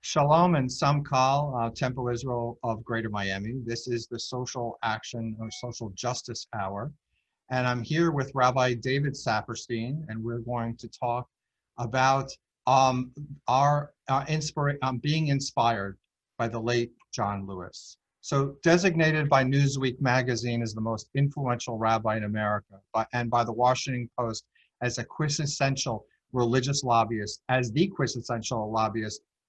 Shalom and Samkal, Temple Israel of Greater Miami. This is the Social Action or Social Justice Hour. And I'm here with Rabbi David Saperstein, and we're going to talk about being inspired by the late John Lewis. So designated by Newsweek magazine as the most influential rabbi in America and by the Washington Post as a quintessential religious lobbyist,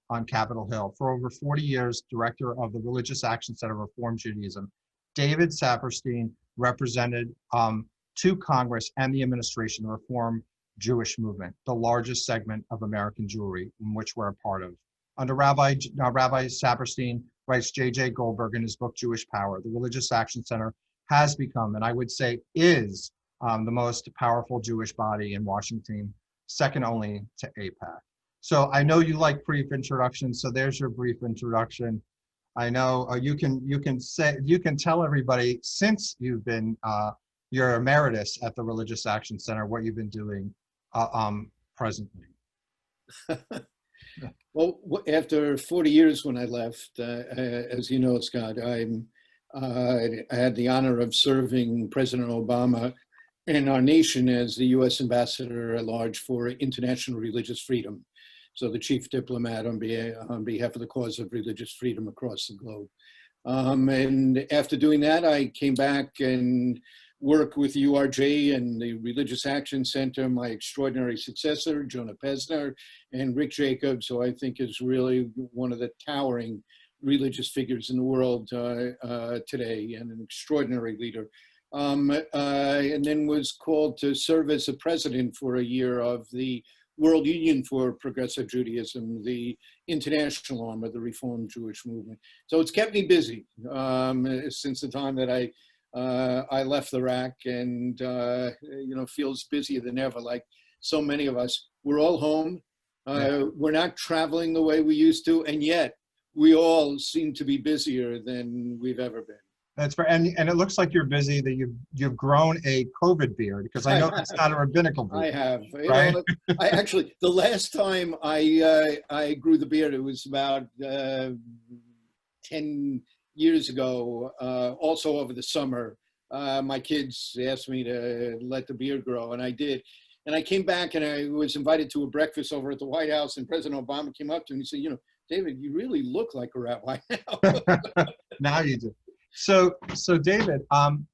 on Capitol Hill. For over 40 years, director of the Religious Action Center of Reform Judaism, David Saperstein represented to Congress and the administration the Reform Jewish movement, the largest segment of American Jewry, in which we're a part of. Under Rabbi Saperstein writes J.J. Goldberg in his book, Jewish Power, the Religious Action Center has become, and I would say is, the most powerful Jewish body in Washington, second only to AIPAC. So I know you like brief introductions, so there's your brief introduction. I know you can tell everybody, since you've been your Emeritus at the Religious Action Center, what you've been doing presently. Well, after 40 years when I left, as you know, Scott, I had the honor of serving President Obama and our nation as the U.S. Ambassador at Large for International Religious Freedom. So the chief diplomat on behalf of the cause of religious freedom across the globe. And after doing that, I came back and worked with URJ and the Religious Action Center, my extraordinary successor, Jonah Pesner, and Rick Jacobs, who I think is really one of the towering religious figures in the world today, and an extraordinary leader. And then was called to serve as the president for a year of the World Union for Progressive Judaism, the international arm of the Reform Jewish movement. So it's kept me busy since the time that I left the RAC, and feels busier than ever. Like so many of us, we're all home. We're not traveling the way we used to, and yet we all seem to be busier than we've ever been. That's right, and it looks like you're busy. That you've grown a COVID beard, because I know it's not a rabbinical beard. I have. Right? I actually, the last time I grew the beard, it was about 10 years ago. Also over the summer, my kids asked me to let the beard grow, and I did. And I came back, and I was invited to a breakfast over at the White House, and President Obama came up to me and said, David, you really look like a rabbi now. Now you do. So David, when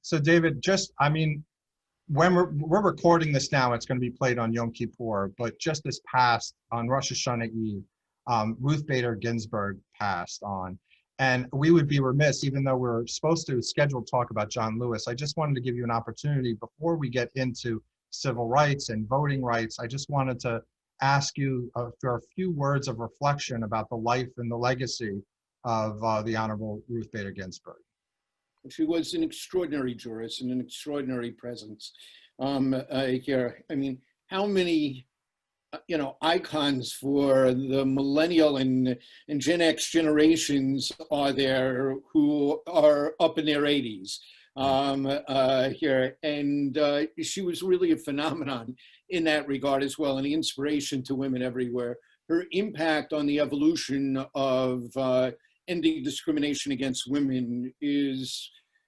we're recording this now, it's going to be played on Yom Kippur, but just this past, on Rosh Hashanah Eve, Ruth Bader Ginsburg passed on. And we would be remiss, even though we're supposed to schedule talk about John Lewis, I just wanted to give you an opportunity before we get into civil rights and voting rights. I just wanted to ask you for a few words of reflection about the life and the legacy of the Honorable Ruth Bader Ginsburg. She was an extraordinary jurist and an extraordinary presence here. I mean, how many, icons for the millennial and Gen X generations are there who are up in their 80s here? And she was really a phenomenon in that regard as well, and the inspiration to women everywhere. Her impact on the evolution of ending discrimination against women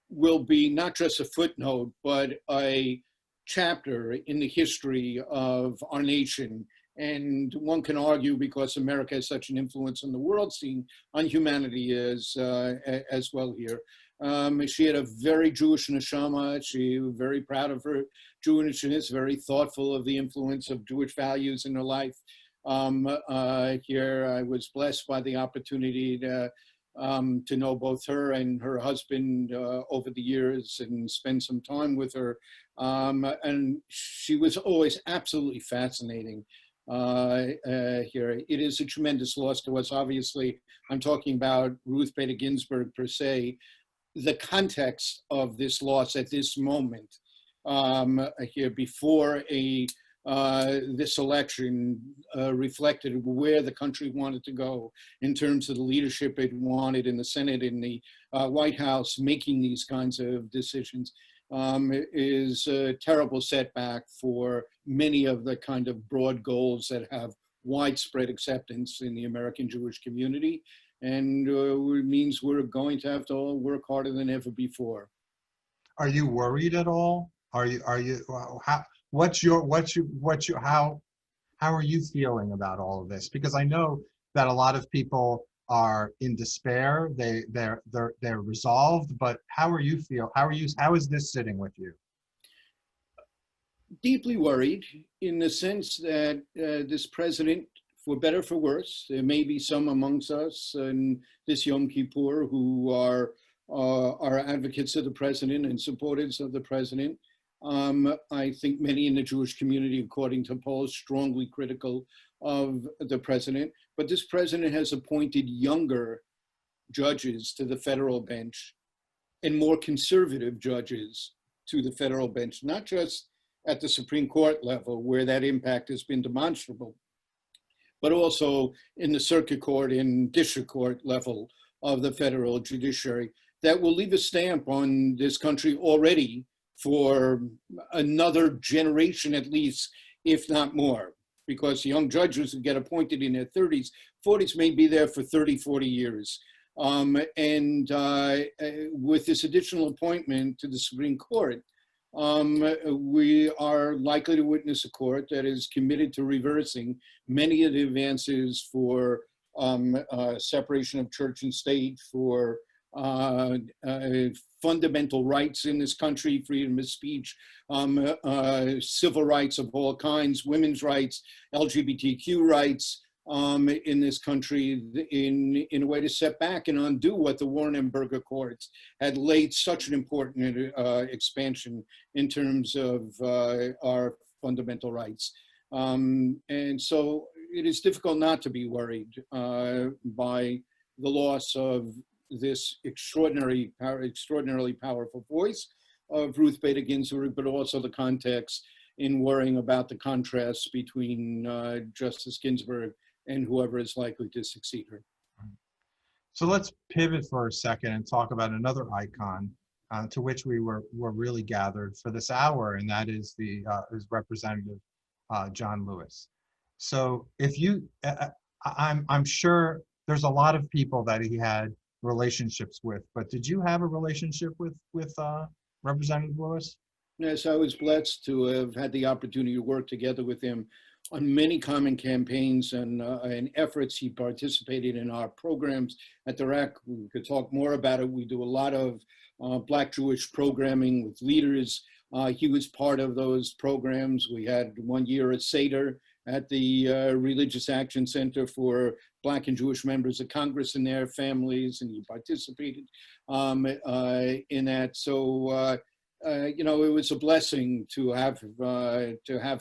will be not just a footnote, but a chapter in the history of our nation. And one can argue, because America has such an influence on the world scene, on humanity as well here. She had a very Jewish neshama. She was very proud of her Jewishness, very thoughtful of the influence of Jewish values in her life. Here, I was blessed by the opportunity to know both her and her husband over the years and spend some time with her. And she was always absolutely fascinating here. It is a tremendous loss to us. Obviously, I'm talking about Ruth Bader Ginsburg per se. The context of this loss at this moment here before this election reflected where the country wanted to go in terms of the leadership it wanted in the Senate, in the White House, making these kinds of decisions, is a terrible setback for many of the kind of broad goals that have widespread acceptance in the American Jewish community, and it means we're going to have to all work harder than ever before. Are you worried at all? How are you feeling about all of this? Because I know that a lot of people are in despair. They're resolved, but how are you feel? How is this sitting with you? Deeply worried in the sense that this president, for better or for worse, there may be some amongst us in this Yom Kippur who are advocates of the president and supporters of the president. I think many in the Jewish community, according to polls, strongly critical of the president. But this president has appointed younger judges to the federal bench and more conservative judges to the federal bench, not just at the Supreme Court level, where that impact has been demonstrable, but also in the circuit court and district court level of the federal judiciary, that will leave a stamp on this country already for another generation at least, if not more, because young judges who get appointed in their 30s, 40s may be there for 30, 40 years. With this additional appointment to the Supreme Court, we are likely to witness a court that is committed to reversing many of the advances for separation of church and state, for fundamental rights in this country, freedom of speech, civil rights of all kinds, women's rights, LGBTQ rights in this country, in a way to step back and undo what the Warren and Burger courts had laid such an important expansion in terms of our fundamental rights. And so it is difficult not to be worried by the loss of this extraordinarily powerful voice of Ruth Bader Ginsburg, but also the context in worrying about the contrast between Justice Ginsburg and whoever is likely to succeed her. So let's pivot for a second and talk about another icon to which we were really gathered for this hour, and that is is Representative John Lewis. So if you, I'm sure there's a lot of people that he had relationships with, but did you have a relationship with Representative Lewis? Yes, I was blessed to have had the opportunity to work together with him on many common campaigns and efforts. He participated in our programs at the RAC. We could talk more about it. We do a lot of Black Jewish programming with leaders. He was part of those programs. We had 1 year a Seder at the Religious Action Center for Black and Jewish members of Congress and their families, and he participated in that. So, you know, it was a blessing to have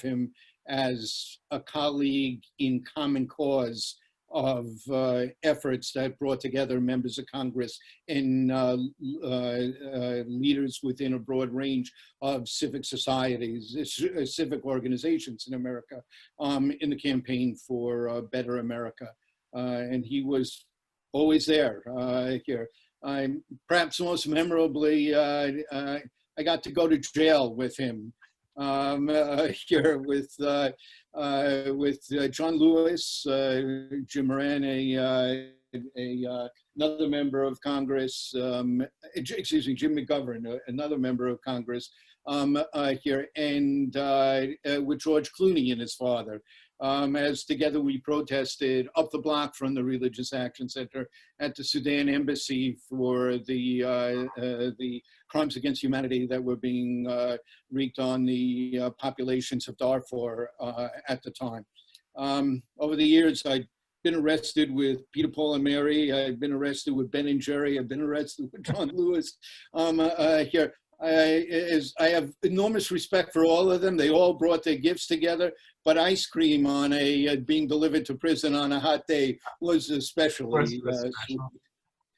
him as a colleague in common cause of efforts that brought together members of Congress and leaders within a broad range of civic societies, civic organizations in America, in the campaign for a better America. And he was always there here. Perhaps most memorably, I got to go to jail with him here with John Lewis, Jim Moran, another member of Congress, excuse me, Jim McGovern, another member of Congress here, and with George Clooney and his father. As together we protested up the block from the Religious Action Center at the Sudan Embassy for the crimes against humanity that were being wreaked on the populations of Darfur at the time. Over the years, I'd been arrested with Peter, Paul, and Mary. I've been arrested with Ben and Jerry. I've been arrested with John Lewis here. I have enormous respect for all of them. They all brought their gifts together, but ice cream on being delivered to prison on a hot day was especially special.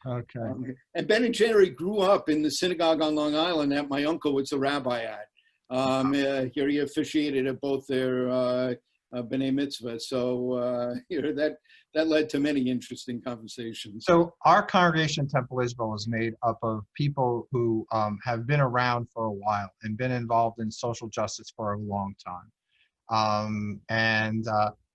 Okay. And Ben and Jerry grew up in the synagogue on Long Island that my uncle was the rabbi at. Here he officiated at both their B'nai Mitzvah. So that led to many interesting conversations. So our congregation, Temple Israel, is made up of people who have been around for a while and been involved in social justice for a long time. And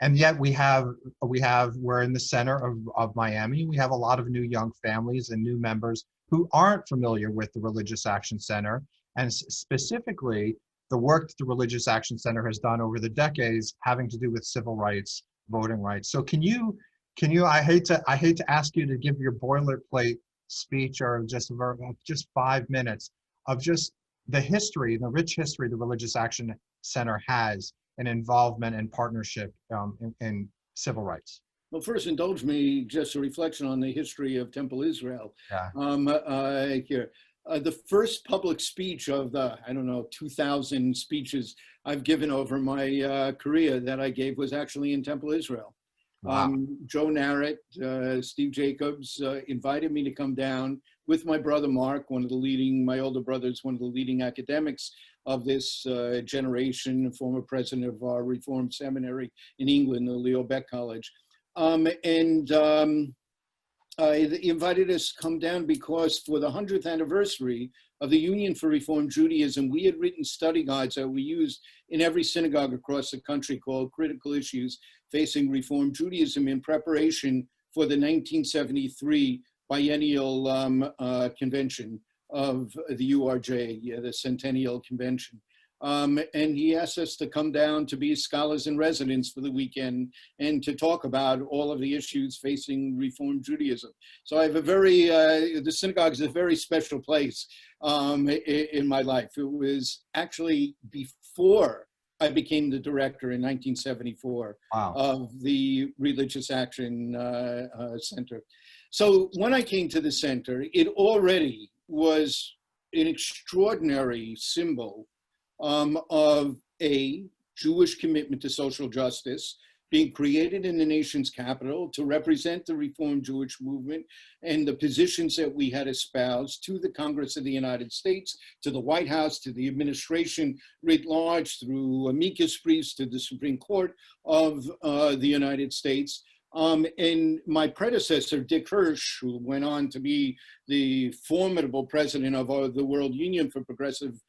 And yet we're in the center of Miami. We have a lot of new young families and new members who aren't familiar with the Religious Action Center, and specifically the work that the Religious Action Center has done over the decades having to do with civil rights, voting rights. So can you, I hate to ask you to give your boilerplate speech or just 5 minutes of just the history, the rich history the Religious Action Center has in involvement and partnership in civil rights. Well, first, indulge me just a reflection on the history of Temple Israel. Yeah. Here. The first public speech of the, 2,000 speeches I've given over my career that I gave was actually in Temple Israel. Wow. Joe Narrett, Steve Jacobs invited me to come down with my brother Mark, my older brother's one of the leading academics of this generation, former president of our Reformed Seminary in England, the Leo Beck College. He invited us to come down because for the 100th anniversary of the Union for Reform Judaism, we had written study guides that we used in every synagogue across the country called Critical Issues Facing Reform Judaism in preparation for the 1973 biennial convention of the URJ, the Centennial Convention. And he asked us to come down to be scholars in residence for the weekend and to talk about all of the issues facing Reform Judaism. So I have the synagogue is a very special place in my life. It was actually before I became the director in 1974 Wow. of the Religious Action Center. So when I came to the center, it already was an extraordinary symbol of a Jewish commitment to social justice being created in the nation's capital to represent the Reformed Jewish movement and the positions that we had espoused to the Congress of the United States, to the White House, to the administration writ large, through amicus briefs to the Supreme Court of the United States. And my predecessor, Dick Hirsch, who went on to be the formidable president of the World Union for Progressive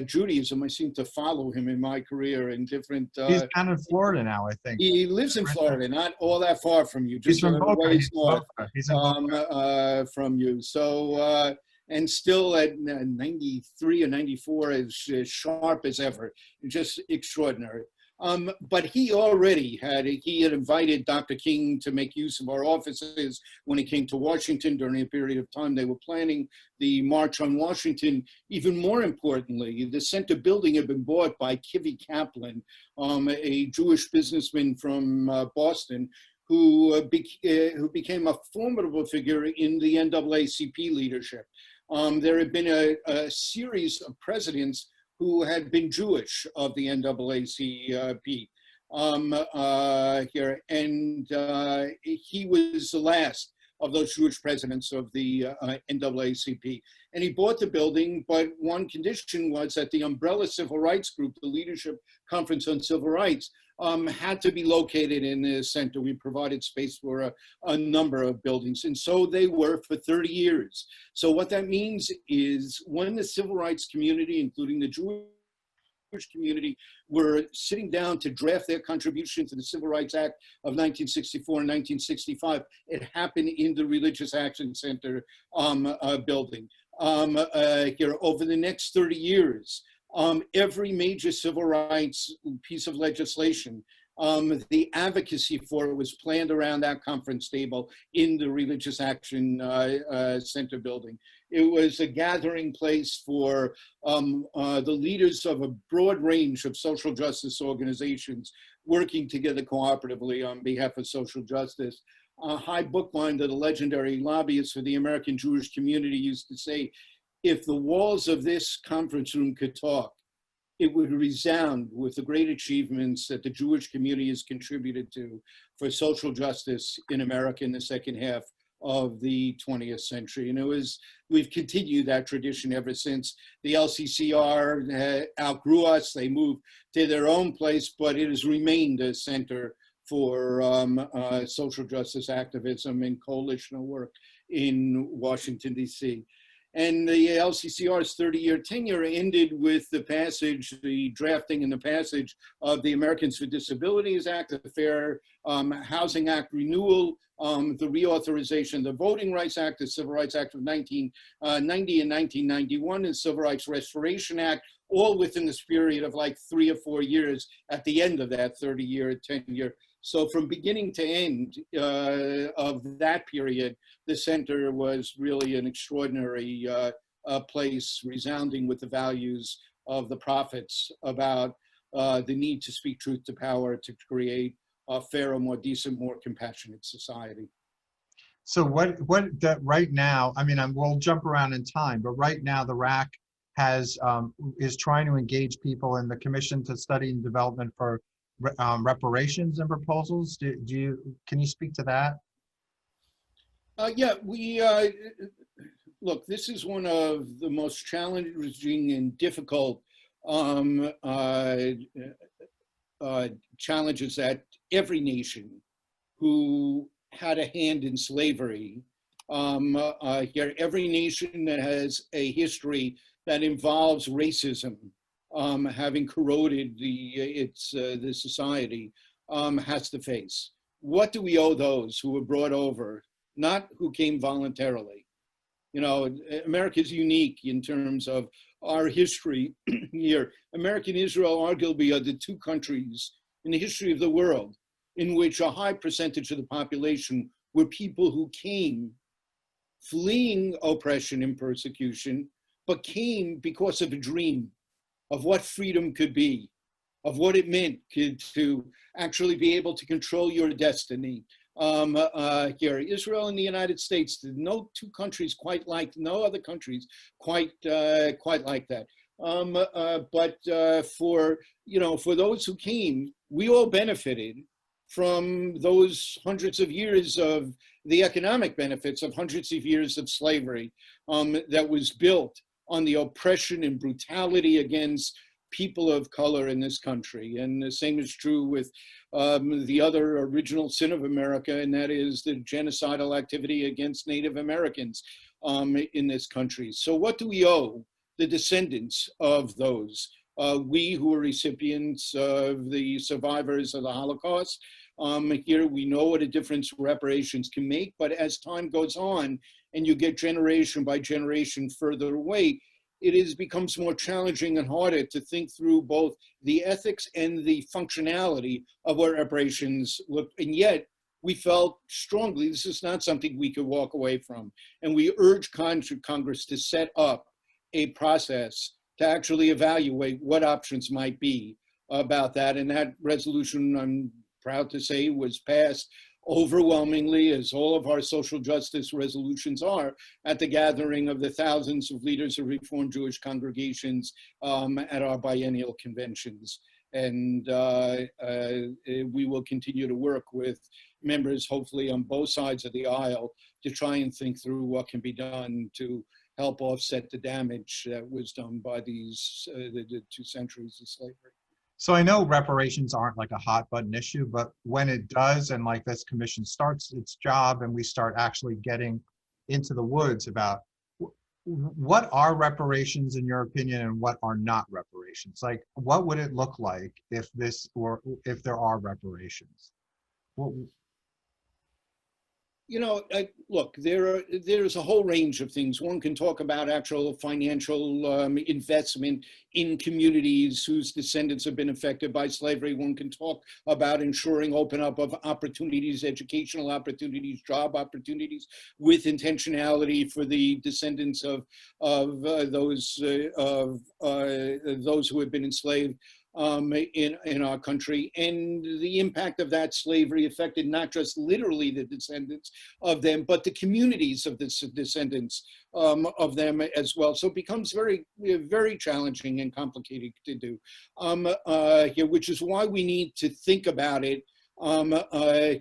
Judaism, I seem to follow him in my career in different... He's down in Florida now, I think. He lives in Florida, not all that far from you, just He's from Boca. ways north He's in Boca. from you. So, and still at 93 or 94, as sharp as ever, just extraordinary. But he had invited Dr. King to make use of our offices when he came to Washington during a period of time they were planning the March on Washington. Even more importantly, the center building had been bought by Kivi Kaplan, a Jewish businessman from Boston, who became a formidable figure in the NAACP leadership. There had been a series of presidents who had been Jewish of the NAACP here. And he was the last of those Jewish presidents of the NAACP. And he bought the building, but one condition was that the umbrella civil rights group, the Leadership Conference on Civil Rights, had to be located in the center. We provided space for a number of buildings, and so they were for 30 years. So what that means is when the civil rights community, including the Jewish community, were sitting down to draft their contribution to the Civil Rights Act of 1964 and 1965, it happened in the Religious Action Center building. Here, over the next 30 years, every major civil rights piece of legislation, the advocacy for it was planned around that conference table in the Religious Action Center building. It was a gathering place for the leaders of a broad range of social justice organizations working together cooperatively on behalf of social justice. High Bookbinder, the legendary lobbyist for the American Jewish community, used to say, if the walls of this conference room could talk, it would resound with the great achievements that the Jewish community has contributed to for social justice in America in the second half of the 20th century. And we've continued that tradition ever since. The LCCR outgrew us. They moved to their own place, but it has remained a center for social justice activism and coalitional work in Washington, D.C. And the LCCR's 30-year tenure ended with the passage, the drafting and the passage of the Americans with Disabilities Act, the Fair Housing Act renewal, the reauthorization of the Voting Rights Act, the Civil Rights Act of 1990 and 1991, and the Civil Rights Restoration Act, all within this period of like 3 or 4 years at the end of that 30-year tenure. So from beginning to end of that period, the center was really an extraordinary place, resounding with the values of the prophets about the need to speak truth to power to create a fairer, more decent, more compassionate society. So what that right now, I mean, we'll jump around in time, but right now the RAC has is trying to engage people in the Commission to Study and Development for reparations and proposals. Can you speak to that? Yeah, we look. This is one of the most challenging and difficult challenges that every nation who had a hand in slavery, every nation that has a history that involves racism, having corroded the society, has to face. What do we owe those who were brought over, not who came voluntarily? You know, America is unique in terms of our history here. America and Israel arguably are the two countries in the history of the world in which a high percentage of the population were people who came fleeing oppression and persecution, but came because of a dream of what freedom could be, of what it meant to actually be able to control your destiny. Here, Israel and the United States, no two countries quite like, no other countries quite like that. But for those who came, we all benefited from those hundreds of years of the economic benefits of hundreds of years of slavery that was built on the oppression and brutality against people of color in this country. And the same is true with the other original sin of America, and that is the genocidal activity against Native Americans in this country. So what do we owe the descendants of those? We who are recipients of the survivors of the Holocaust, here we know what a difference reparations can make, but as time goes on and you get generation by generation further away, it becomes more challenging and harder to think through both the ethics and the functionality of what reparations look. And yet we felt strongly this is not something we could walk away from. And we urge Congress to set up a process to actually evaluate what options might be about that. And that resolution, I'm proud to say, was passed overwhelmingly, as all of our social justice resolutions are, at the gathering of the thousands of leaders of Reformed Jewish congregations at our biennial conventions. And we will continue to work with members, hopefully on both sides of the aisle, to try and think through what can be done to help offset the damage that was done by these the 2 centuries of slavery. So I know reparations aren't like a hot button issue, but when it does, and like this commission starts its job and we start actually getting into the woods about what are reparations in your opinion and what are not reparations? Like, what would it look like if there are reparations? You know, look, there's a whole range of things. One can talk about actual financial investment in communities whose descendants have been affected by slavery. One can talk about ensuring open up of opportunities, educational opportunities, job opportunities, with intentionality for the descendants of those who have been enslaved in our country, and the impact of that slavery affected not just literally the descendants of them, but the communities of the descendants of them as well. So it becomes very, very challenging and complicated to do, which is why we need to think about it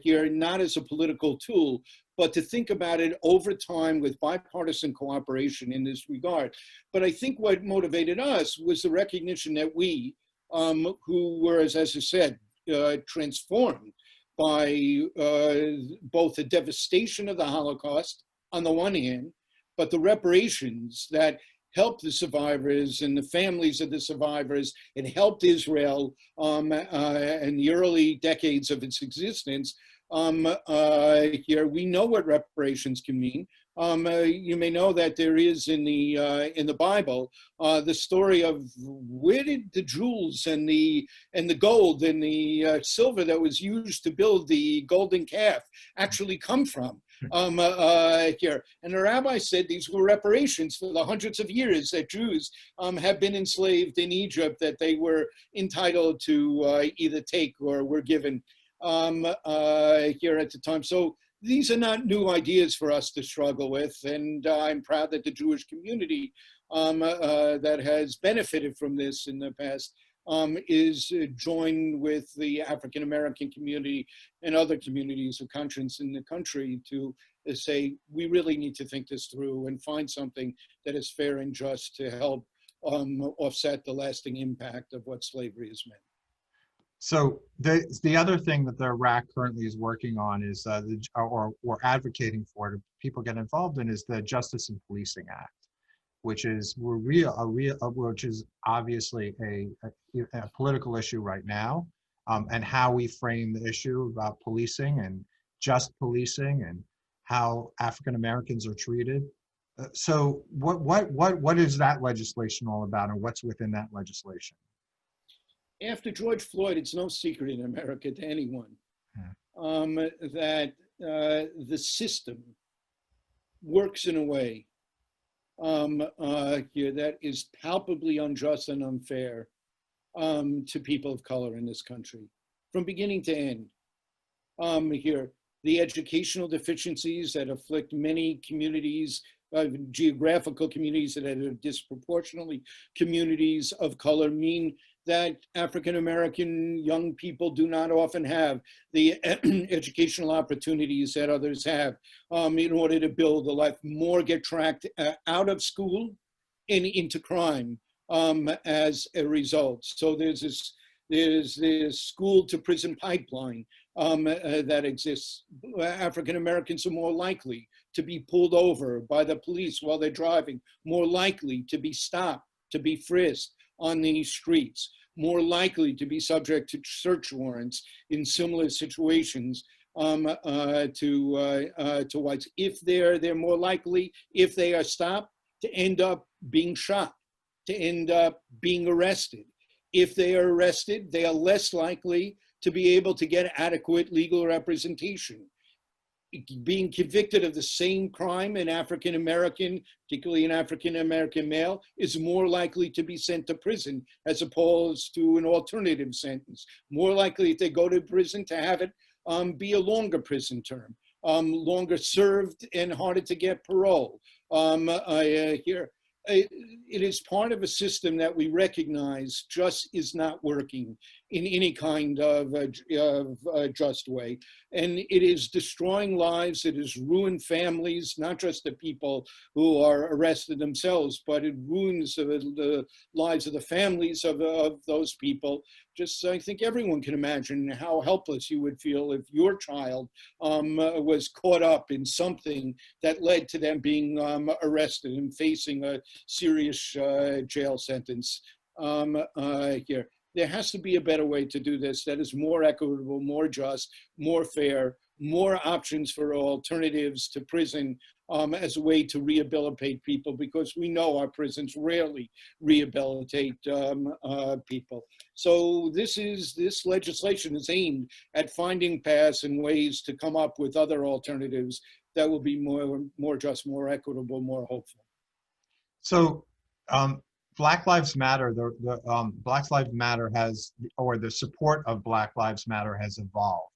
here, not as a political tool, but to think about it over time with bipartisan cooperation in this regard. But I think what motivated us was the recognition that we, who were, as I said, transformed by both the devastation of the Holocaust on the one hand, but the reparations that helped the survivors and the families of the survivors and helped Israel in the early decades of its existence. Here we know what reparations can mean. You may know that there is in the Bible the story of where did the jewels and the gold and the silver that was used to build the golden calf actually come from. Here. And the rabbi said these were reparations for the hundreds of years that Jews have been enslaved in Egypt, that they were entitled to either take or were given here at the time. So these are not new ideas for us to struggle with, and I'm proud that the Jewish community that has benefited from this in the past is joined with the African American community and other communities of conscience in the country to say we really need to think this through and find something that is fair and just to help offset the lasting impact of what slavery has meant. So the other thing that the RAC currently is working on is or advocating for to people get involved in is the Justice and Policing Act, which is which is obviously a political issue right now, and how we frame the issue about policing and just policing and how African Americans are treated. So what is that legislation all about, and what's within that legislation? After George Floyd, it's no secret in America to anyone that the system works in a way here that is palpably unjust and unfair to people of color in this country, from beginning to end. Here, the educational deficiencies that afflict many communities, geographical communities that are disproportionately communities of color, mean that African American young people do not often have the educational opportunities that others have in order to build a life. More get tracked out of school and into crime as a result. So there's this school to prison pipeline that exists. African Americans are more likely to be pulled over by the police while they're driving, more likely to be stopped, to be frisked on these streets, more likely to be subject to search warrants in similar situations to whites. If they're more likely, if they are stopped, to end up being shot, to end up being arrested. If they are arrested, they are less likely to be able to get adequate legal representation. Being convicted of the same crime in African American, particularly an African American male, is more likely to be sent to prison as opposed to an alternative sentence. More likely if they go to prison to have it be a longer prison term, longer served and harder to get parole. Here, it is part of a system that we recognize just is not working in any kind of just way. And it is destroying lives, it has ruined families, not just the people who are arrested themselves, but it ruins the lives of the families of those people. Just, I think everyone can imagine how helpless you would feel if your child was caught up in something that led to them being arrested and facing a serious jail sentence here. There has to be a better way to do this that is more equitable, more just, more fair, more options for alternatives to prison as a way to rehabilitate people, because we know our prisons rarely rehabilitate people. So this legislation is aimed at finding paths and ways to come up with other alternatives that will be more just, more equitable, more hopeful. So Black Lives Matter, Black Lives Matter has, or the support of Black Lives Matter has evolved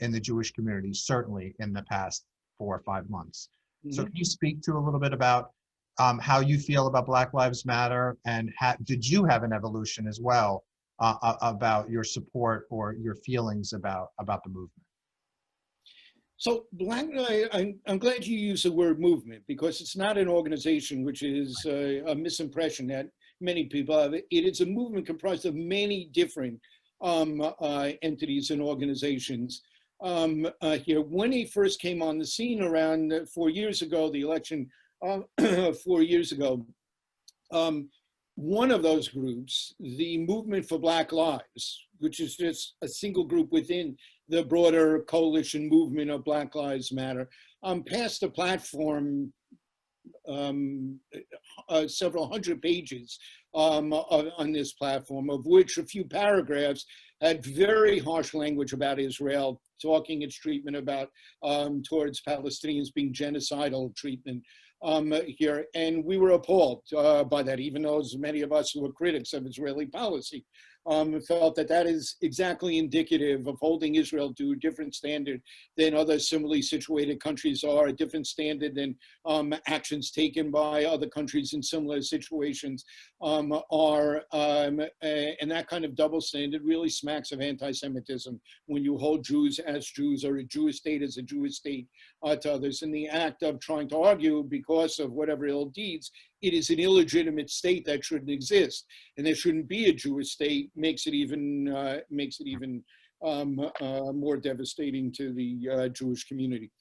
in the Jewish community, certainly in the past 4 or 5 months. Mm-hmm. So can you speak to a little bit about how you feel about Black Lives Matter, and did you have an evolution as well about your support or your feelings about the movement? So I'm glad you use the word movement, because it's not an organization, which is a misimpression that many people have. It is a movement comprised of many different entities and organizations. Here, when he first came on the scene around 4 years ago, the election 4 years ago. One of those groups, the Movement for Black Lives, which is just a single group within the broader coalition movement of Black Lives Matter, passed a platform, several hundred pages on this platform, of which a few paragraphs had very harsh language about Israel, talking its treatment about towards Palestinians being genocidal treatment here. And we were appalled by that, even though many of us who were critics of Israeli policy felt that that is exactly indicative of holding Israel to a different standard than other similarly situated countries are, a different standard than actions taken by other countries in similar situations are. And that kind of double standard really smacks of anti-Semitism when you hold Jews as Jews or a Jewish state as a Jewish state to others. In the act of trying to argue because of whatever ill deeds, it is an illegitimate state that shouldn't exist, and there shouldn't be a Jewish state, makes it even more devastating to the Jewish community.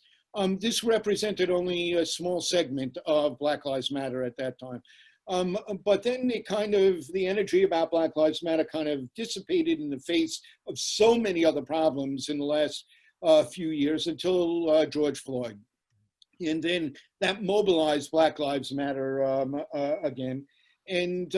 This represented only a small segment of Black Lives Matter at that time. But then the energy about Black Lives Matter kind of dissipated in the face of so many other problems in the last few years until George Floyd. And then that mobilized Black Lives Matter again. And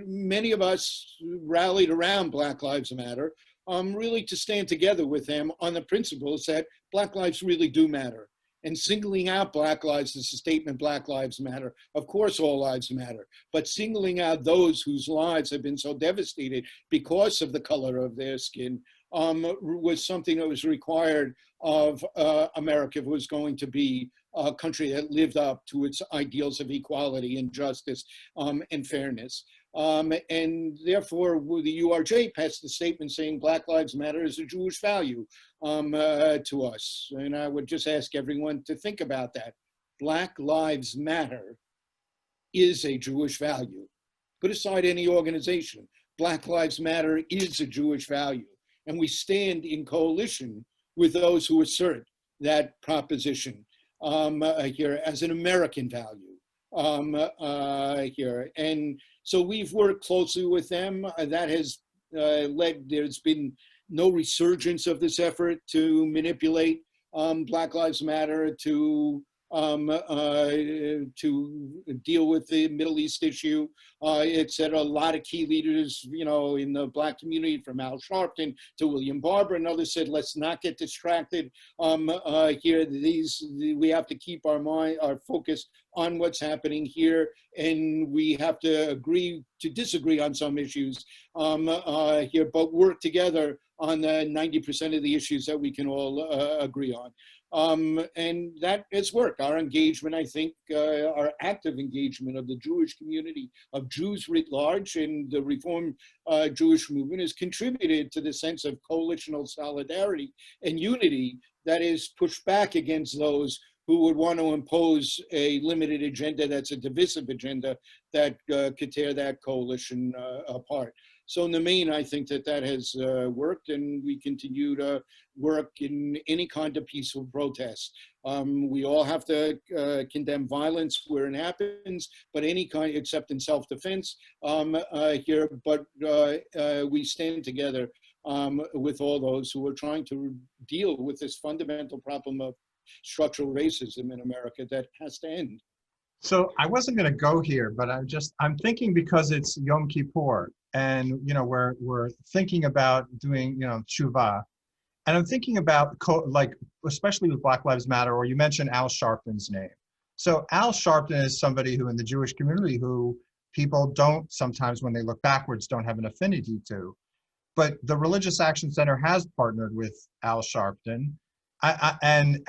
many of us rallied around Black Lives Matter, really to stand together with them on the principles that Black lives really do matter. And singling out Black lives is a statement, Black lives matter. Of course, all lives matter. But singling out those whose lives have been so devastated because of the color of their skin was something that was required of America if it was going to be a country that lived up to its ideals of equality and justice and fairness. And therefore, the URJ passed a statement saying Black Lives Matter is a Jewish value to us. And I would just ask everyone to think about that. Black Lives Matter is a Jewish value. Put aside any organization. Black Lives Matter is a Jewish value. And we stand in coalition with those who assert that proposition here as an American value here. And so we've worked closely with them. That has there's been no resurgence of this effort to manipulate Black Lives Matter to deal with the Middle East issue. It said a lot of key leaders, in the Black community, from Al Sharpton to William Barber and others, said, let's not get distracted here. We have to keep our focus on what's happening here, and we have to agree to disagree on some issues here, but work together on the 90% of the issues that we can all agree on. And that has worked. Our engagement, I think, our active engagement of the Jewish community, of Jews writ large, and the Reform Jewish movement has contributed to the sense of coalitional solidarity and unity that is pushed back against those who would want to impose a limited agenda that's a divisive agenda that could tear that coalition apart. So in the main, I think that has worked, and we continue to work in any kind of peaceful protest. We all have to condemn violence where it happens, but any kind, except in self-defense here. But we stand together with all those who are trying to deal with this fundamental problem of structural racism in America that has to end. So I wasn't going to go here, but I'm thinking, because it's Yom Kippur, and we're thinking about doing tshuva, and I'm thinking about especially with Black Lives Matter, or you mentioned Al Sharpton's name. So Al Sharpton is somebody who in the Jewish community who people don't sometimes, when they look backwards, don't have an affinity to, but the Religious Action Center has partnered with Al Sharpton, and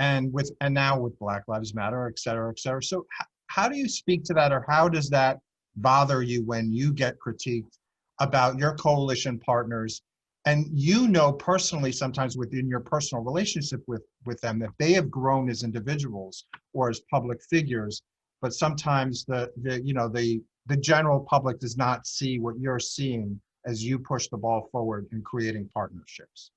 now with Black Lives Matter, et cetera, et cetera. So how do you speak to that, or how does that bother you when you get critiqued about your coalition partners, and personally sometimes within your personal relationship with them, that they have grown as individuals or as public figures, but sometimes the general public does not see what you're seeing as you push the ball forward in creating partnerships?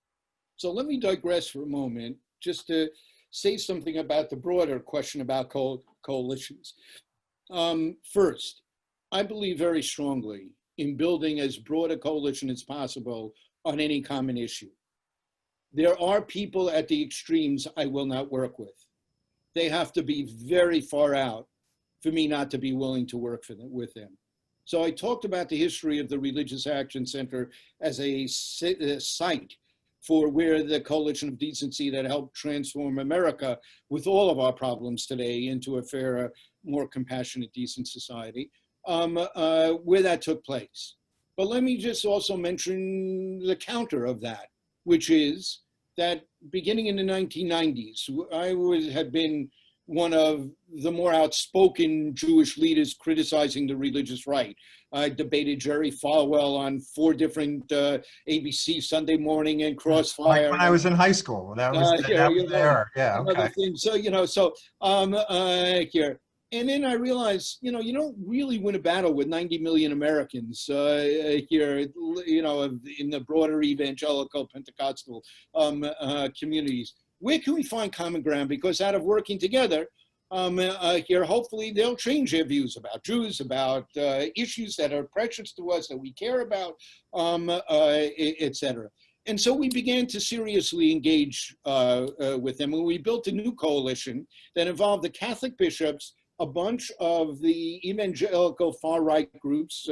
So let me digress for a moment, just to say something about the broader question about coalitions. First, I believe very strongly in building as broad a coalition as possible on any common issue. There are people at the extremes I will not work with. They have to be very far out for me not to be willing to work with them. So I talked about the history of the Religious Action Center as a site for where the Coalition of Decency that helped transform America with all of our problems today into a fairer, more compassionate, decent society, where that took place. But let me just also mention the counter of that, which is that beginning in the 1990s, I had been one of the more outspoken Jewish leaders criticizing the religious right. I debated Jerry Falwell on 4 different ABC Sunday Morning and Crossfire. Like when I was in high school, that was there. Yeah, another okay. thing. So, here. And then I realized, you don't really win a battle with 90 million Americans here, in the broader evangelical Pentecostal communities. Where can we find common ground? Because out of working together, here, hopefully they'll change their views about Jews, about issues that are precious to us, that we care about, et cetera. And so we began to seriously engage with them, and we built a new coalition that involved the Catholic bishops, a bunch of the evangelical far-right groups,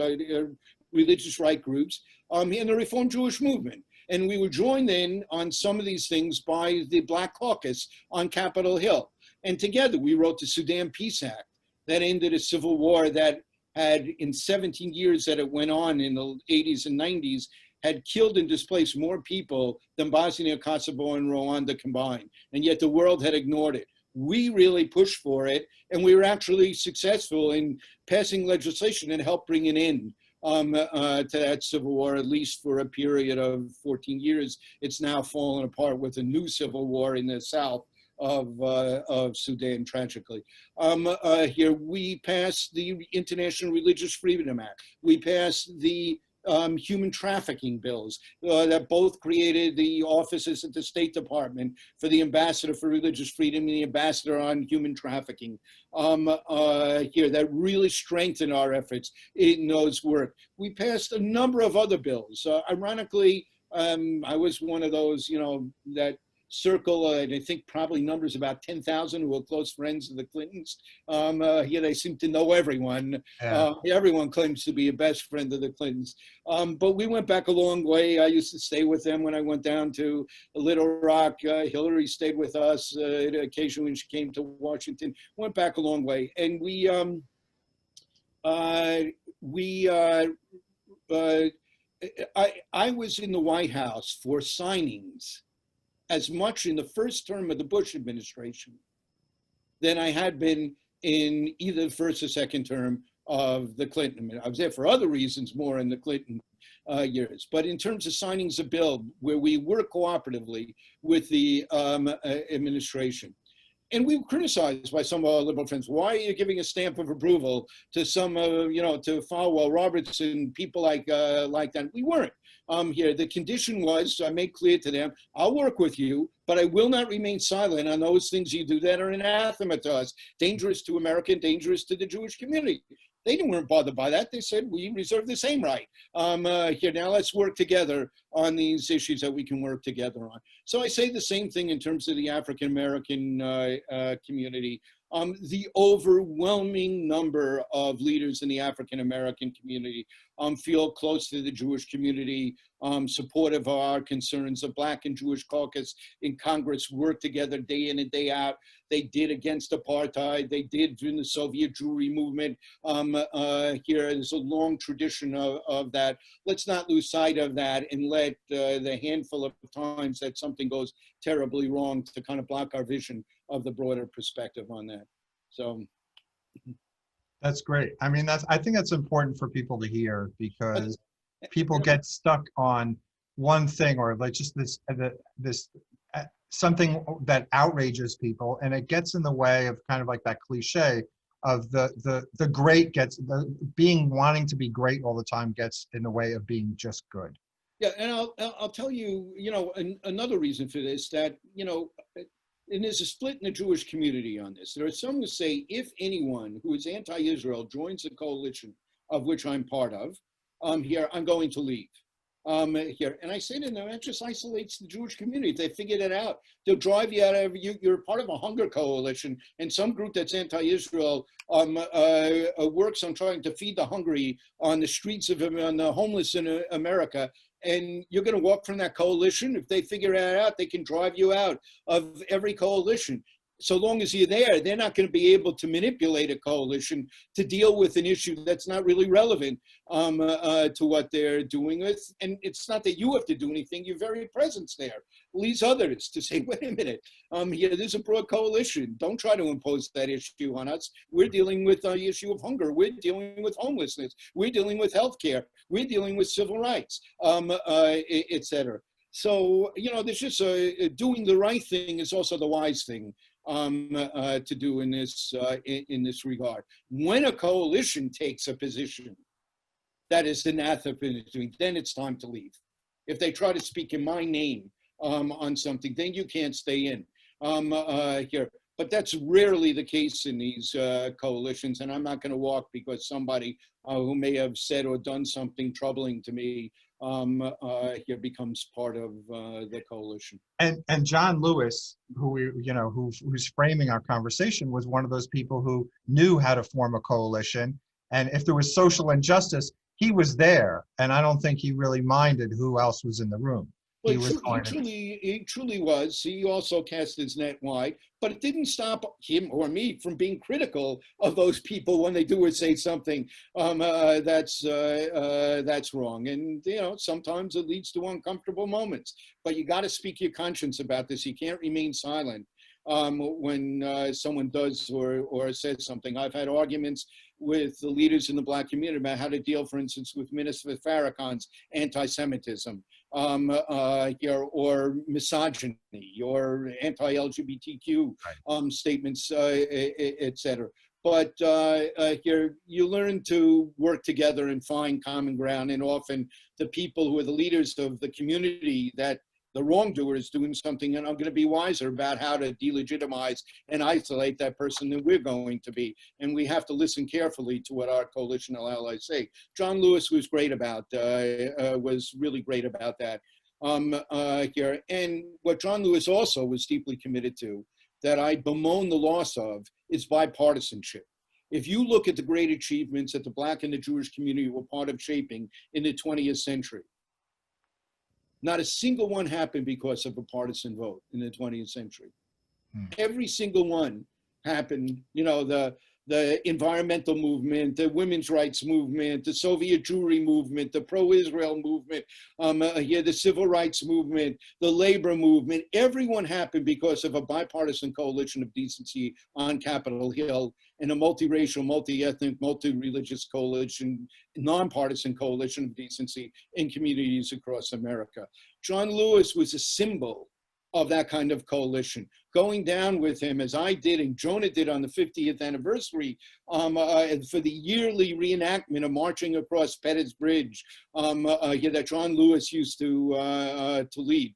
religious right groups, and the Reform Jewish movement. And we were joined in on some of these things by the Black Caucus on Capitol Hill. And together we wrote the Sudan Peace Act that ended a civil war that had, in 17 years that it went on in the 80s and 90s, had killed and displaced more people than Bosnia, Kosovo, and Rwanda combined. And yet the world had ignored it. We really pushed for it, and we were actually successful in passing legislation and helped bring an end to that civil war, at least for a period of 14 years. It's now fallen apart with a new civil war in the south of Sudan, tragically. Here, we passed the International Religious Freedom Act. We passed the human trafficking bills that both created the offices at the State Department for the Ambassador for Religious Freedom and the Ambassador on Human Trafficking. Here, that really strengthened our efforts in those work. We passed a number of other bills. Ironically, I was one of those, that circle, and I think probably numbers about 10,000 who are close friends of the Clintons. Here they seem to know everyone. Yeah. Everyone claims to be a best friend of the Clintons. But we went back a long way. I used to stay with them when I went down to Little Rock. Hillary stayed with us occasionally when she came to Washington. Went back a long way. And I was in the White House for signings as much in the first term of the Bush administration than I had been in either the first or second term of the Clinton. I was there for other reasons more in the Clinton years. But in terms of signings a bill where we work cooperatively with the administration, and we were criticized by some of our liberal friends. Why are you giving a stamp of approval to some, to Falwell, Robertson, people like that? We weren't. Here, the condition was, I made clear to them, I'll work with you, but I will not remain silent on those things you do that are anathema to us, dangerous to America, and dangerous to the Jewish community. They weren't bothered by that. They said, we reserve the same right. Here, now let's work together on these issues that we can work together on. So I say the same thing in terms of the African-American community. The overwhelming number of leaders in the African-American community feel close to the Jewish community, supportive of our concerns. The Black and Jewish caucus in Congress work together day in and day out. They did against apartheid. They did during the Soviet Jewry movement. Here, there's a long tradition of that. Let's not lose sight of that and let the handful of times that something goes terribly wrong to kind of block our vision of the broader perspective on that. So That's great. I mean, I think that's important for people to hear, because people get stuck on one thing, or like just this something that outrages people, and it gets in the way of kind of like that cliche of the great wanting to be great all the time gets in the way of being just good. Yeah, and I'll tell you, another reason for this, that, and there's a split in the Jewish community on this. There are some who say if anyone who is anti-Israel joins a coalition of which I'm part of, here, I'm going to leave. Here. And I say to them, that just isolates the Jewish community. If they figure that out, they'll drive you out of, you're part of a hunger coalition, and some group that's anti-Israel works on trying to feed the hungry on the streets of, on the homeless in America. And you're going to walk from that coalition. If they figure that out, they can drive you out of every coalition. So long as you're there, they're not going to be able to manipulate a coalition to deal with an issue that's not really relevant to what they're doing with. And it's not that you have to do anything, your very presence there leads others to say, wait a minute, here, there's a broad coalition. Don't try to impose that issue on us. We're dealing with the issue of hunger. We're dealing with homelessness. We're dealing with healthcare. We're dealing with civil rights, et cetera. So, you know, there's just doing the right thing is also the wise thing to do in this regard. When a coalition takes a position that is anathema, then it's time to leave. If they try to speak in my name on something, then you can't stay in here. But that's rarely the case in these coalitions, and I'm not going to walk because somebody who may have said or done something troubling to me here becomes part of the coalition. And John Lewis, who's framing our conversation, was one of those people who knew how to form a coalition. And if there was social injustice, he was there. And I don't think he really minded who else was in the room. Well, he truly was. He also cast his net wide, but it didn't stop him or me from being critical of those people when they do or say something that's wrong. And you know, sometimes it leads to uncomfortable moments. But you got to speak your conscience about this. You can't remain silent when someone does or says something. I've had arguments with the leaders in the Black community about how to deal, for instance, with Minister Farrakhan's anti-Semitism. Or misogyny, or anti-LGBTQ statements, et cetera. But here you learn to work together and find common ground, and often the people who are the leaders of the community that the wrongdoer is doing something, and I'm going to be wiser about how to delegitimize and isolate that person than we're going to be. And we have to listen carefully to what our coalitional allies say. John Lewis was great about, was really great about that here. And what John Lewis also was deeply committed to, that I bemoan the loss of, is bipartisanship. If you look at the great achievements that the Black and the Jewish community were part of shaping in the 20th century, not a single one happened because of a partisan vote in the 20th century. Every single one happened, you know, the environmental movement, the women's rights movement, the Soviet Jewry movement, the pro-Israel movement, the civil rights movement, the labor movement. Everyone happened because of a bipartisan coalition of decency on Capitol Hill, and a multiracial, multi-ethnic, multi-religious coalition, nonpartisan coalition of decency in communities across America. John Lewis was a symbol of that kind of coalition. Going down with him, as I did and Jonah did on the 50th anniversary, for the yearly reenactment of marching across Pettus Bridge that John Lewis used to lead.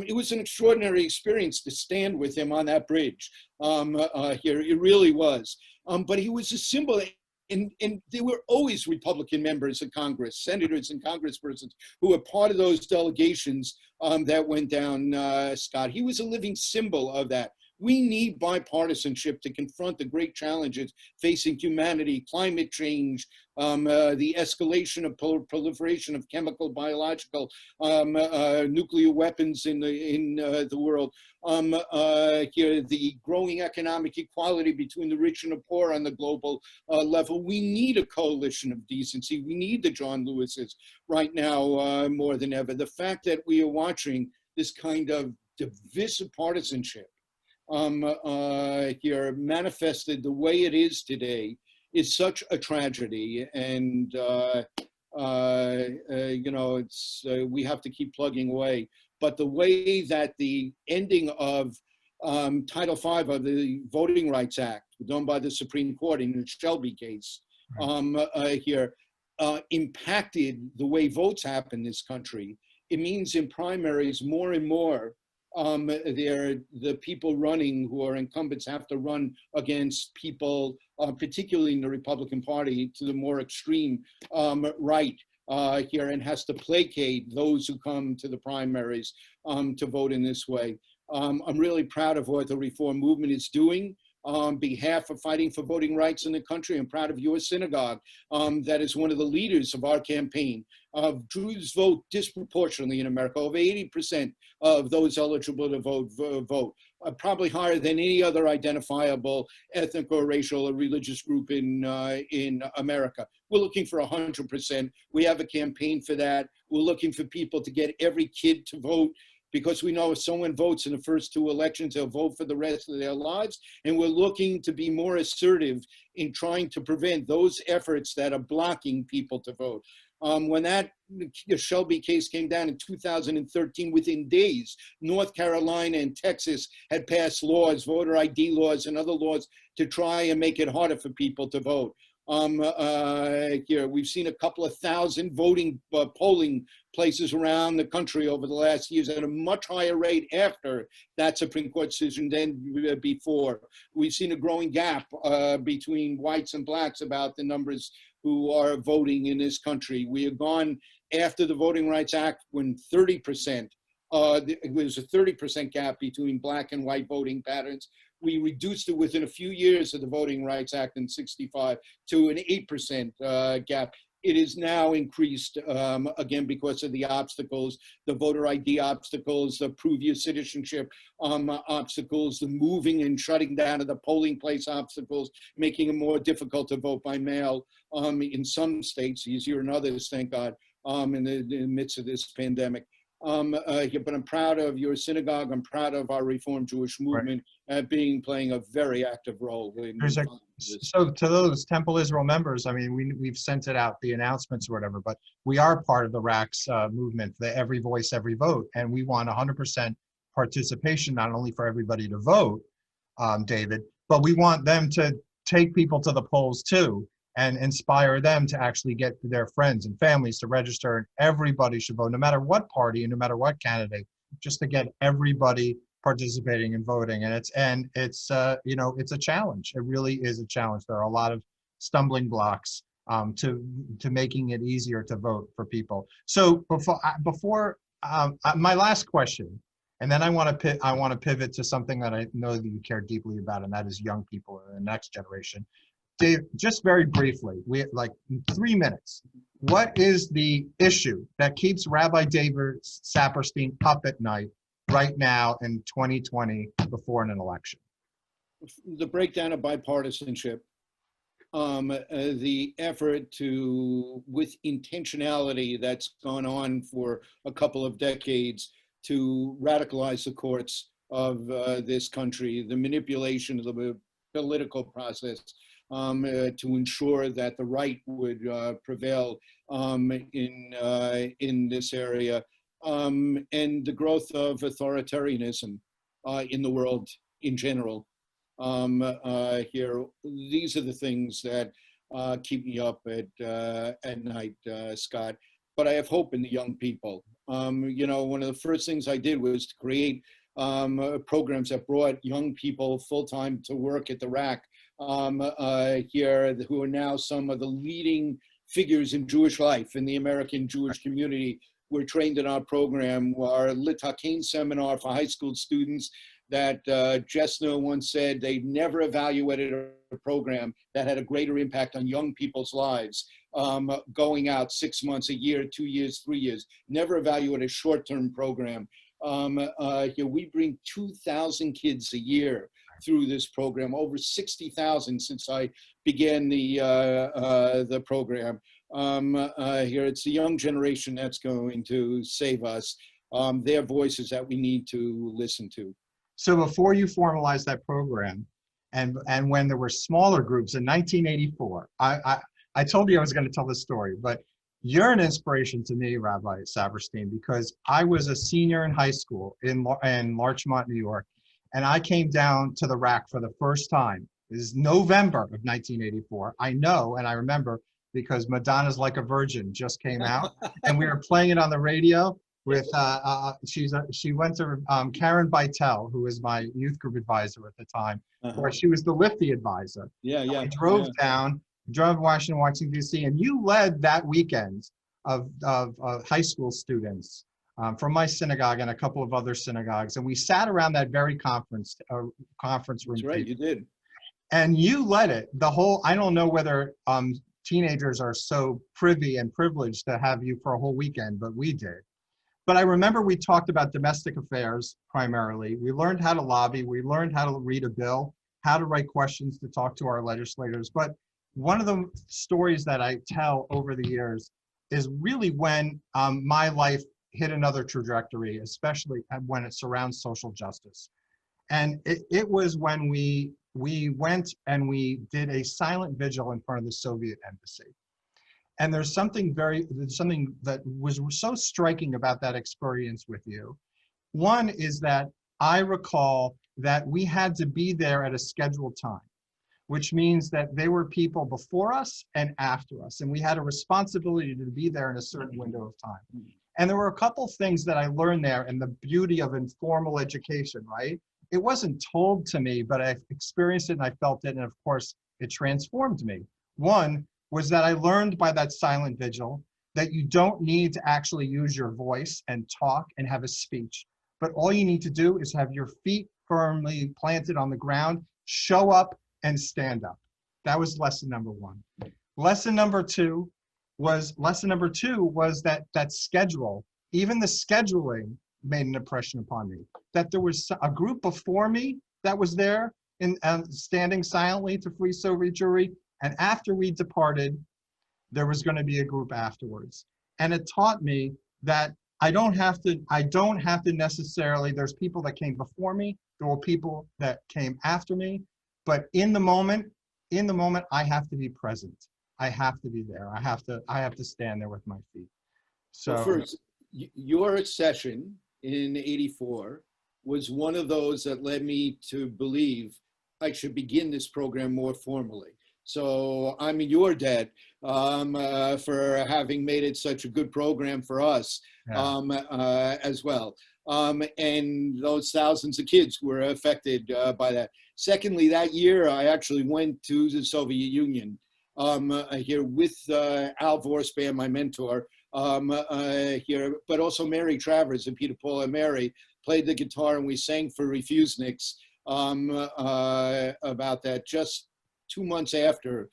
It was an extraordinary experience to stand with him on that bridge here. It really was. But he was a symbol. And there were always Republican members of Congress, senators and congresspersons who were part of those delegations that went down, Scott. He was a living symbol of that. We need bipartisanship to confront the great challenges facing humanity, climate change, the escalation of proliferation of chemical, biological, nuclear weapons in the world, the growing economic equality between the rich and the poor on the global level. We need a coalition of decency. We need the John Lewises right now more than ever. The fact that we are watching this kind of divisive partisanship here manifested the way it is today is such a tragedy. And you know, it's we have to keep plugging away. But the way that the ending of Title V of the Voting Rights Act, done by the Supreme Court in the Shelby case, here, impacted the way votes happen in this country, it means in primaries more and more the people running who are incumbents have to run against people, particularly in the Republican Party, to the more extreme right here, and has to placate those who come to the primaries to vote in this way. I'm really proud of what the reform movement is doing on behalf of fighting for voting rights in the country. I'm proud of your synagogue that is one of the leaders of our campaign. Jews vote disproportionately in America. Over 80% of those eligible to vote, probably higher than any other identifiable ethnic or racial or religious group in America. We're looking for 100%. We have a campaign for that. We're looking for people to get every kid to vote, because we know if someone votes in the first two elections, they'll vote for the rest of their lives. And we're looking to be more assertive in trying to prevent those efforts that are blocking people to vote. When that Shelby case came down in 2013, within days, North Carolina and Texas had passed laws, voter ID laws and other laws, to try and make it harder for people to vote. Here, we've seen a couple of thousand polling places around the country over the last years at a much higher rate after that Supreme Court decision than before. We've seen a growing gap between whites and blacks about the numbers who are voting in this country. We have gone after the Voting Rights Act when 30%, it was a 30% gap between black and white voting patterns. We reduced it within a few years of the Voting Rights Act in '65 to an 8% gap. It is now increased again because of the obstacles, the voter ID obstacles, the prove your citizenship obstacles, the moving and shutting down of the polling place obstacles, making it more difficult to vote by mail in some states, easier in others, thank God, in the midst of this pandemic. But I'm proud of your synagogue. I'm proud of our Reform Jewish movement playing a very active role. So to those Temple Israel members, I mean, we've sent it out, the announcements or whatever, but we are part of the RAC's movement, the Every Voice, Every Vote, and we want 100% participation, not only for everybody to vote, David, but we want them to take people to the polls too, and inspire them to actually get their friends and families to register. And everybody should vote, no matter what party and no matter what candidate, just to get everybody participating and voting. And it's you know, it's a challenge. It really is a challenge. There are a lot of stumbling blocks to making it easier to vote for people. So before my last question, and then I want to pivot to something that I know that you care deeply about, and that is young people and the next generation. Dave, just very briefly, we like 3 minutes. What is the issue that keeps Rabbi David Saperstein up at night right now in 2020 before an election? The breakdown of bipartisanship, the effort to, with intentionality that's gone on for a couple of decades, to radicalize the courts of this country, the manipulation of the political process, to ensure that the right would prevail in this area, and the growth of authoritarianism in the world in general. Here, these are the things that keep me up at night, Scott. But I have hope in the young people. You know, one of the first things I did was to create programs that brought young people full-time to work at the RAC here, who are now some of the leading figures in Jewish life in the American Jewish community. We're trained in our program, our Litakein seminar for high school students, that Jessner once said they never evaluated a program that had a greater impact on young people's lives, going out 6 months, a year, 2 years, 3 years, never evaluate a short-term program. Here we bring 2,000 kids a year through this program, over 60,000 since I began the program. Here it's the young generation that's going to save us, their voices that we need to listen to. So before you formalized that program, and when there were smaller groups in 1984, I told you I was going to tell this story, but you're an inspiration to me, Rabbi Saperstein, because I was a senior in high school in Larchmont, New York, and I came down to the RAC for the first time. This is November of 1984. I know, and I remember, because Madonna's Like a Virgin just came out, and we were playing it on the radio. with she went to Karen Beitel, who was my youth group advisor at the time, where she was the Lifty advisor. Yeah, yeah. We drove down, drove to Washington, D.C., and you led that weekend of high school students from my synagogue and a couple of other synagogues, and we sat around that very conference room. That's right, you did. And you led it. The whole, I don't know whether teenagers are so privy and privileged to have you for a whole weekend, but we did. But I remember we talked about domestic affairs primarily. We learned how to lobby. We learned how to read a bill, how to write questions to talk to our legislators. But one of the stories that I tell over the years is really when my life hit another trajectory, especially when it surrounds social justice. And it was when we went and we did a silent vigil in front of the Soviet embassy. And there's something that was so striking about that experience with you. One is that I recall that we had to be there at a scheduled time, which means that there were people before us and after us, and we had a responsibility to be there in a certain window of time. And there were a couple things that I learned there, and the beauty of informal education, right? It wasn't told to me, but I experienced it and I felt it, and of course, it transformed me. One was that I learned by that silent vigil that you don't need to actually use your voice and talk and have a speech, but all you need to do is have your feet firmly planted on the ground, show up and stand up. That was lesson number one. Lesson number two was that schedule, even the scheduling made an impression upon me, that there was a group before me that was there in standing silently to free Soviet Jewry. And after we departed, there was going to be a group afterwards. And it taught me that I don't have to necessarily, there's people that came before me, there were people that came after me, but in the moment, I have to be present. I have to be there. I have to stand there with my feet. So first, your session in '84 was one of those that led me to believe I should begin this program more formally. So I'm in your debt for having made it such a good program for us as well. And those thousands of kids were affected by that. Secondly, that year I actually went to the Soviet Union here with Al Vorspan, my mentor, here, but also Mary Travers and Peter Paul and Mary played the guitar, and we sang for Refuseniks about that just 2 months after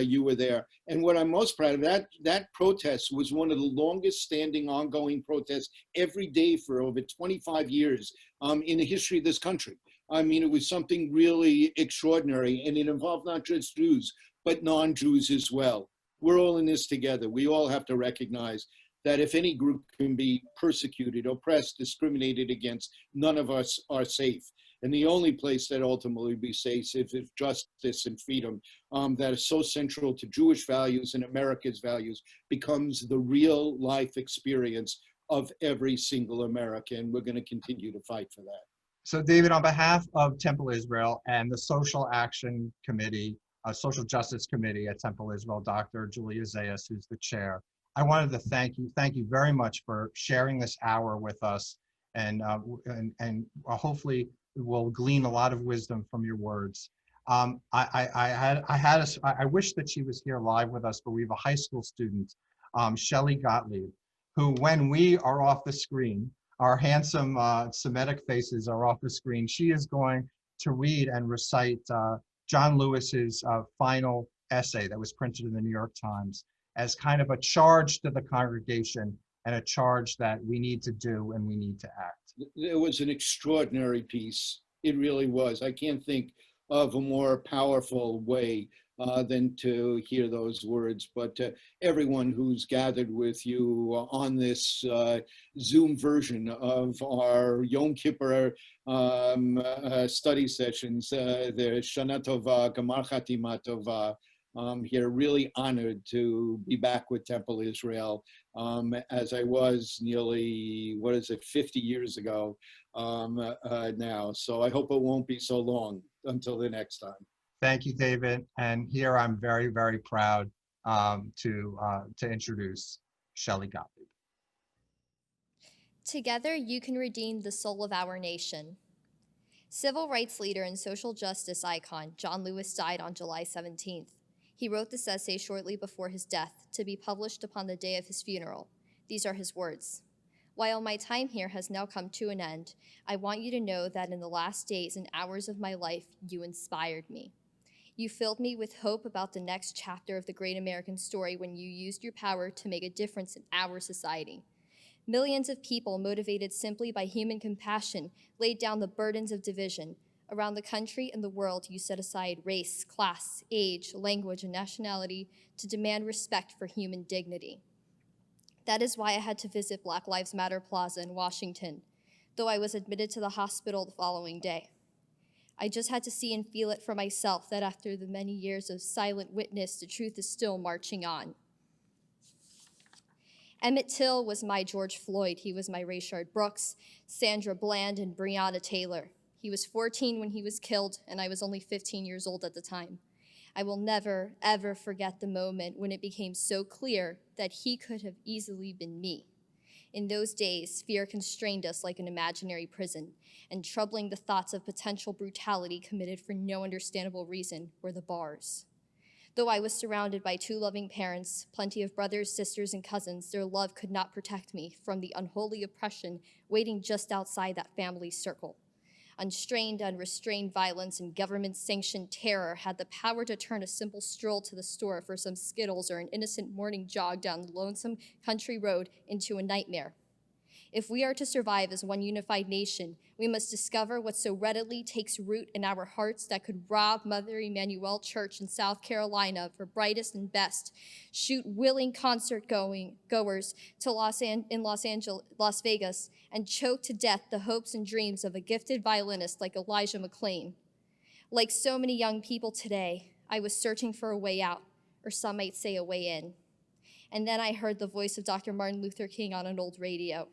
you were there. And what I'm most proud of, that protest was one of the longest standing ongoing protests every day for over 25 years in the history of this country. I mean, it was something really extraordinary, and it involved not just Jews, but non-Jews as well. We're all in this together. We all have to recognize that if any group can be persecuted, oppressed, discriminated against, none of us are safe. And the only place that ultimately be safe is justice and freedom that is so central to Jewish values and America's values becomes the real life experience of every single American. We're going to continue to fight for that. So David, on behalf of Temple Israel and the Social Action Committee, Social Justice Committee at Temple Israel, Dr. Julia Zayas, who's the chair, I wanted to thank you very much for sharing this hour with us, and hopefully we'll glean a lot of wisdom from your words. I wish that she was here live with us, but we have a high school student, Shelly Gottlieb, who, when we are off the screen, our handsome Semitic faces are off the screen, she is going to read and recite John Lewis's final essay that was printed in the New York Times as kind of a charge to the congregation and a charge that we need to do and we need to act. It was an extraordinary piece. It really was. I can't think of a more powerful way than to hear those words. But everyone who's gathered with you on this Zoom version of our Yom Kippur study sessions, the Shana Tova, Gamar Chatima Tova, here, really honored to be back with Temple Israel, as I was nearly, 50 years ago now. So I hope it won't be so long until the next time. Thank you, David. And here I'm very, very proud to introduce Shelly Gottlieb. Together, you can redeem the soul of our nation. Civil rights leader and social justice icon John Lewis died on July 17th. He wrote this essay shortly before his death, to be published upon the day of his funeral. These are his words. While my time here has now come to an end, I want you to know that in the last days and hours of my life, you inspired me. You filled me with hope about the next chapter of the great American story when you used your power to make a difference in our society. Millions of people, motivated simply by human compassion, laid down the burdens of division. Around the country and the world, you set aside race, class, age, language, and nationality to demand respect for human dignity. That is why I had to visit Black Lives Matter Plaza in Washington, though I was admitted to the hospital the following day. I just had to see and feel it for myself that after the many years of silent witness, the truth is still marching on. Emmett Till was my George Floyd. He was my Rayshard Brooks, Sandra Bland, and Breonna Taylor. He was 14 when he was killed, and I was only 15 years old at the time. I will never, ever forget the moment when it became so clear that he could have easily been me. In those days, fear constrained us like an imaginary prison, and troubling the thoughts of potential brutality committed for no understandable reason were the bars. Though I was surrounded by two loving parents, plenty of brothers, sisters, and cousins, their love could not protect me from the unholy oppression waiting just outside that family circle. Unstrained, unrestrained violence and government-sanctioned terror had the power to turn a simple stroll to the store for some Skittles or an innocent morning jog down the lonesome country road into a nightmare. If we are to survive as one unified nation, we must discover what so readily takes root in our hearts that could rob Mother Emanuel Church in South Carolina of her brightest and best, shoot willing concert goers to Las Vegas, and choke to death the hopes and dreams of a gifted violinist like Elijah McClain. Like so many young people today, I was searching for a way out, or some might say a way in. And then I heard the voice of Dr. Martin Luther King on an old radio.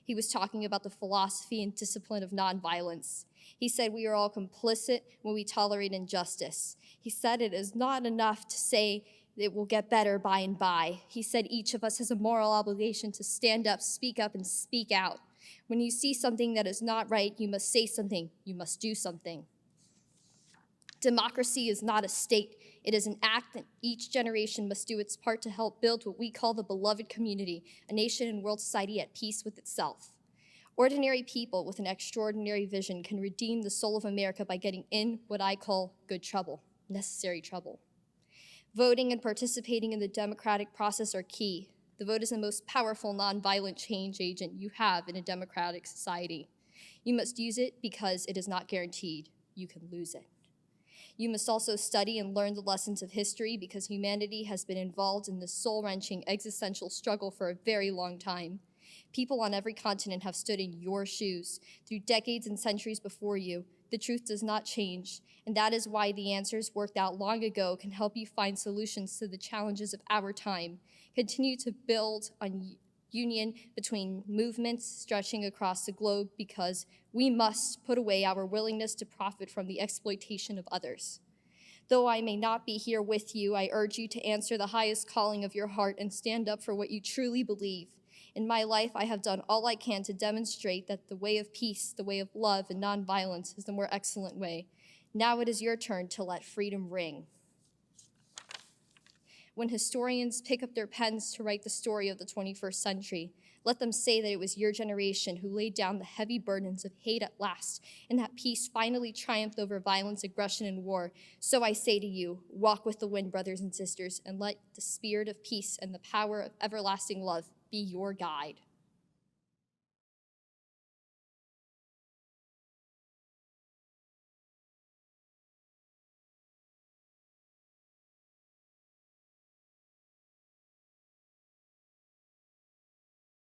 He was talking about the philosophy and discipline of nonviolence. He said we are all complicit when we tolerate injustice. He said it is not enough to say it will get better by and by. He said each of us has a moral obligation to stand up, and speak out. When you see something that is not right, you must say something. You must do something. Democracy is not a state. It is an act that each generation must do its part to help build what we call the beloved community, a nation and world society at peace with itself. Ordinary people with an extraordinary vision can redeem the soul of America by getting in what I call good trouble, necessary trouble. Voting and participating in the democratic process are key. The vote is the most powerful nonviolent change agent you have in a democratic society. You must use it because it is not guaranteed. You can lose it. You must also study and learn the lessons of history because humanity has been involved in this soul-wrenching existential struggle for a very long time. People on every continent have stood in your shoes through decades and centuries before you. The truth does not change, and that is why the answers worked out long ago can help you find solutions to the challenges of our time. Continue to build on union between movements stretching across the globe because we must put away our willingness to profit from the exploitation of others. Though I may not be here with you, I urge you to answer the highest calling of your heart and stand up for what you truly believe. In my life, I have done all I can to demonstrate that the way of peace, the way of love and nonviolence is the more excellent way. Now it is your turn to let freedom ring. When historians pick up their pens to write the story of the 21st century, let them say that it was your generation who laid down the heavy burdens of hate at last, and that peace finally triumphed over violence, aggression, and war. So I say to you, walk with the wind, brothers and sisters, and let the spirit of peace and the power of everlasting love be your guide.